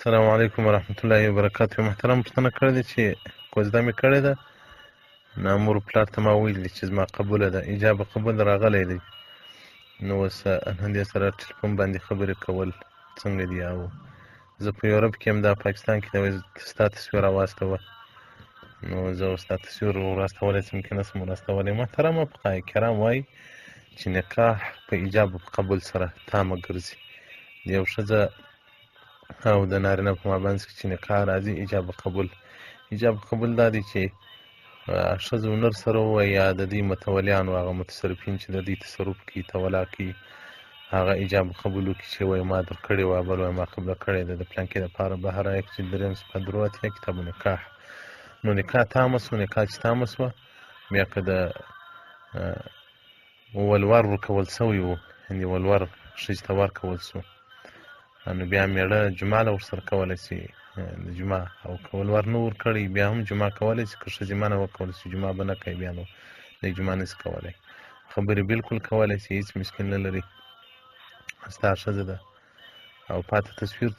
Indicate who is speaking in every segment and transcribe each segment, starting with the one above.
Speaker 1: السلام علیکم ورحمت الله وبرکاتو. محترم پوښتنه کړې ده چې کوزده مې کړې ده، نو مور پلار ته ما ویلي چې زما قبوله ده، ایجاب قبول راغلی دی. نو اوس همدې سره ټلیفون باندې خبرې کول څنګه دي؟ او زه په یورپ کې یم، دا پاکستان کې ده، ستا تصویر راواستوه، نو زه ستا تصویر ورواستولی شم که نه شم ورواستولی؟ محترمه فقهای کرام وایي چې نکاح په ایجاب و په قبول سره تامه ګرځي. د یو ښځه او د نارینه په مابینځ کې چې نکاح راځي، ایجاب قبول دا دی چې ښځه و نر سره ووایي، یا د دوی متولیان و هغه متصرفین چې د دوی تصرف کوي، تولا کوي، هغه ایجاب قبول وکړي چې وایي ما در کړې وه، بل وایي ما قبله کړې ده د پلانکې دپاره. بهر یک چې درېیم صفحه درو اتیا کتاب نکاح. نو نکاح تامه شوه. نکاح چې تامه شوه، بیا که د ولور ورکول سوی و، یعنې ولور ښځې ته ورکول سو، نو بیا مېړه جمعه له ورسره کولی شي د جمعه، او که ولور نه ورکړی بیا هم جمعه کولی شي. که ښځې منع وکولی شي جمعه به نه کوي، بیا نو د جمعه نه شي کولی. خبرې بلکل کولی شي، هېڅ مشکل نه لري، ستا ښځه ده. او پاته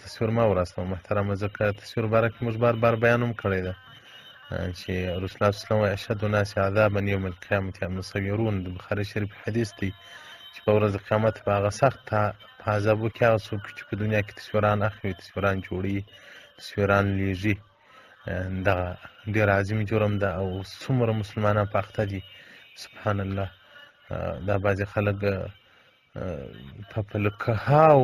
Speaker 1: تصویر ما وراسته محترمه، ځکه تصویر باره کې موږ بار بار بیان هم کړی ده چې رسول الله صلی الله علیه وسلم وایي اشد الناس عذابا یوم القیامة المصورون. د بخاري شریف حدیث دی چې په ورځ د قیامت به هغه سخت په عذابو کې هغه څوک چې په دنیا کې تصویران اخلي، تصویران جوړوي، تصویران لیږي. دغه ډېر عظیم جرم ده، او څومره مسلمانان په اخته دي سبحان الله. دا بعضې خلک په لکهاو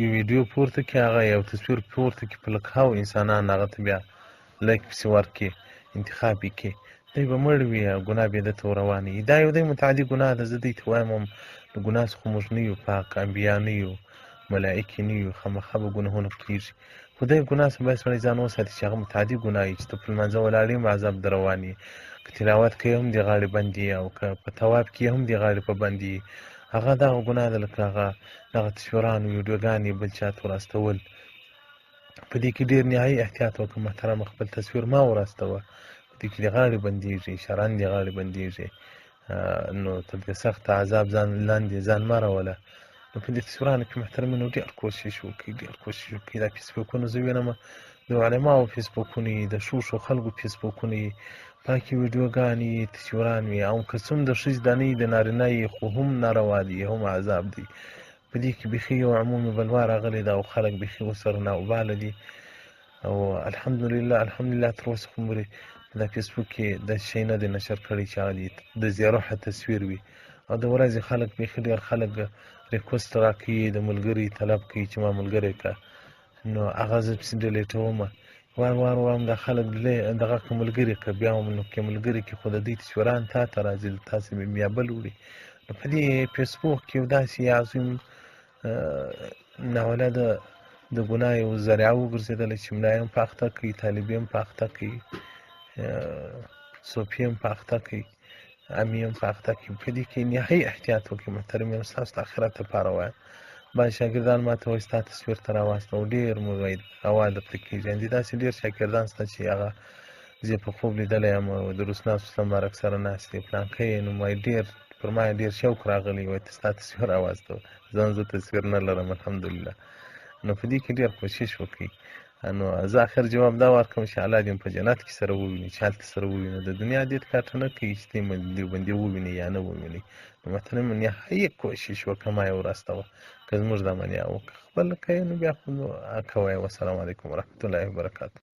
Speaker 1: یو ویډیو پورته کړي، هغه یو تصویر پورته کړي، په لکهاو انسانان هغه ته بیا لایک پسې ورکړي، انتخاب یې کړي، دی به مړ وي او ګناه بې ده ته ورروانې وي. دا یو دی متعدي ګناه ده. زه دوی ته وایم هم د ګناه څخه موږ نه یو پاک، انبیا نه یو، ملایکې نه یو، خامخا به ګناهونه کېږي. خو دې ګناه څخه باید سړی ځان وساتي چې هغه متعدي ګناه وي، چې ته په لمانځه ولاړ یم عذاب در روان یې، که تلاوت کوې هم دې غاړې بند یې، او که په طواف کې هم دې غاړې په بند یې. هغه دغه ګناه ده لکه هغه دغه تصویران ویډیوګانې بل چا ته ورستول. په دې کې ډېر نهایي احتیاط وکړه محترمه. خپل تصویر مه وراستوه، په دې کې دې غاړې بندېږي، شران دې غاړې بندېږي، نو تر دې سخت عذاب ځان لاندې ځان مه راوله. نو په دې تصویرانو کې محترمینو ډېر کوشش وکړئ. دا فیسبوکونه زه وینم، د علماو فیسبوکونه یي، د ښو خلکو فیسبوکونه یي، پاکې ویډیوګانې تصویران وي، او که څه هم د ښځې دا نه یي، د نارینه یي، خو هم ناروا دي، هم عذاب دی. په دې کې بیخي یو عمومي بلوا راغلی ده، او خلک بیخي ورسره ناوباله دي. او الحمدلله تر اوسه خو مورې په دا فیسبوک کې داسې شی نه دی نشر کړی چې هغه د زیروحه تصویر وي. او د ورځې خلک بیخي ډېر خلک ریکوست راکوي، د ملګري طلب کوي چې ما ملګری کړه، نو هغه زه پسې ډیلیټومه، وار وایم دا خلک دغه کړه ملګري کړه، بیا نو که ملګري کړي خو د دوی تصویران تا ته راځي، تاسې بیا بل وړي. نو په دې فیسبوک کې یو داسې عظیم ناوله د ګناه یو ذریعه وګرځېدله چې ملا هم په اخته کوي، طالبي هم په اخته کوي، صوفي هم په اخته کوي، امي هم په اخته کوي. په دې کې نهایي احتیاط وکړئ محترمینو. ستاسو د آخرت لپاره وایم. بعضې شاګردان ما ته وایي ستا تصویر ته راواستوه، ډېر مو وایي هوا درته کېږي. همدې داسې ډېر شاګردان شته چې هغه زه په خوب لیدلی یم، د رسول الله صلی الله علیه وسلم مبارک سره ناست دی، پلانکی یې نوم وایي، ډېر پر ما یې ډېر شوق راغلی، وایي ته ستا تصویر راواستوه. ځان زه تصویر نه لرم الحمدلله. نو په دې کې ډېر کوشش وکړئ. نو زه اخر جواب دا ورکړم چې الله دې په جنت کې سره وویني، چې هلته سره ووینو. د دنیا دې کاټه نه کوي چې دې دیوبندي وویني یا نه وویني. نو محترمو نهایي کوشش وکړه ما یې وراستوه، که زموږ دا منیا وکړه، خپله کوې نو بیا خو نو کوئ. والسلام علیکم ورحمة الله وبرکاته.